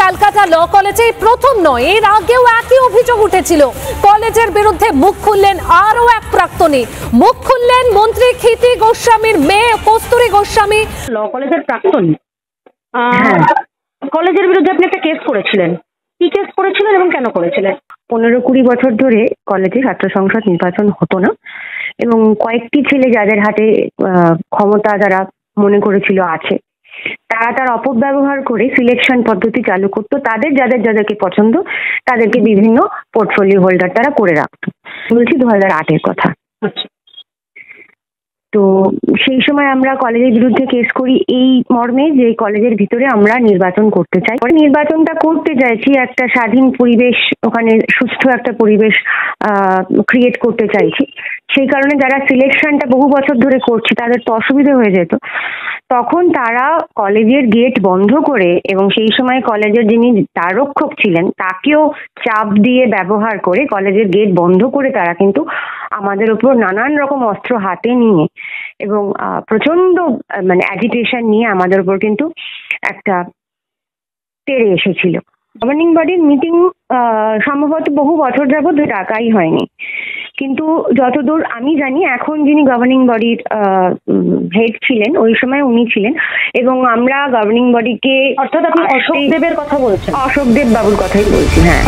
ক্যালকাটা ল কলেজে প্রথম নয়, এর আগেও একই অভিযোগ উঠেছিল। কলেজের বিরুদ্ধে মুখ খুললেন আরো এক প্রাক্তনী, মুখ খুললেন মন্ত্রী ক্ষিতি গোস্বামীর মেয়ে কস্তুরী গোস্বামী। ল কলেজের প্রাক্তনী, কলেজের বিরুদ্ধে আপনি একটা কেস করেছিলেন, কি কেস করেছিলেন এবং কেন করেছিলেন? 15-20 বছর ধরে কলেজে ছাত্র সংসদ নির্বাচন হতো না এবং কয়েকটি ছেলে যাদের হাতে ক্ষমতা যারা মনে করেছিল আছে, তারা তার অপব্যবহার করে সিলেকশন পদ্ধতি চালু করতো। তাদের যাদেরকে পছন্দ তাদেরকে বিভিন্ন পোর্টফোলিও হোল্ডার তারা করে রাখতো। বলছি 2008-এর কথা। তো সেই সময় আমরা কলেজের বিরুদ্ধে কেস করি এই মর্মে যে কলেজের ভিতরে আমরা নির্বাচন করতে চাই। নির্বাচনটা করতে চাইছি একটা স্বাধীন পরিবেশ, ওখানে সুস্থ একটা পরিবেশ ক্রিয়েট করতে চাইছি। সেই কারণে যারা সিলেকশনটা বহু বছর ধরে করছে তাদের তো অসুবিধা হয়ে যেত। তখন তারা কলেজের গেট বন্ধ করে এবং সেই সময় কলেজের যিনি দ্বাররক্ষক ছিলেন তাকেও চাপ দিয়ে ব্যবহার করে কলেজের গেট বন্ধ করে তারা কিন্তু আমাদের উপর নানান রকম অস্ত্র হাতে নিয়ে এবং প্রচন্ড মানে অ্যাজিটেশন নিয়ে আমাদের উপর কিন্তু একটা তেড়ে এসেছিল। গভর্নিং বডির মিটিং সম্ভবত বহু বছর যাবত ডাকাই হয়নি, কিন্তু যতদূর আমি জানি এখন যিনি গভর্নিং বডির হেড ছিলেন ওই সময় উনি ছিলেন এবং আমরা গভর্নিং বডিকে, অর্থাৎ আপনি অশোক দেবের কথা বলছেন? অশোক দেব বাবুর কথাই বলছি, হ্যাঁ।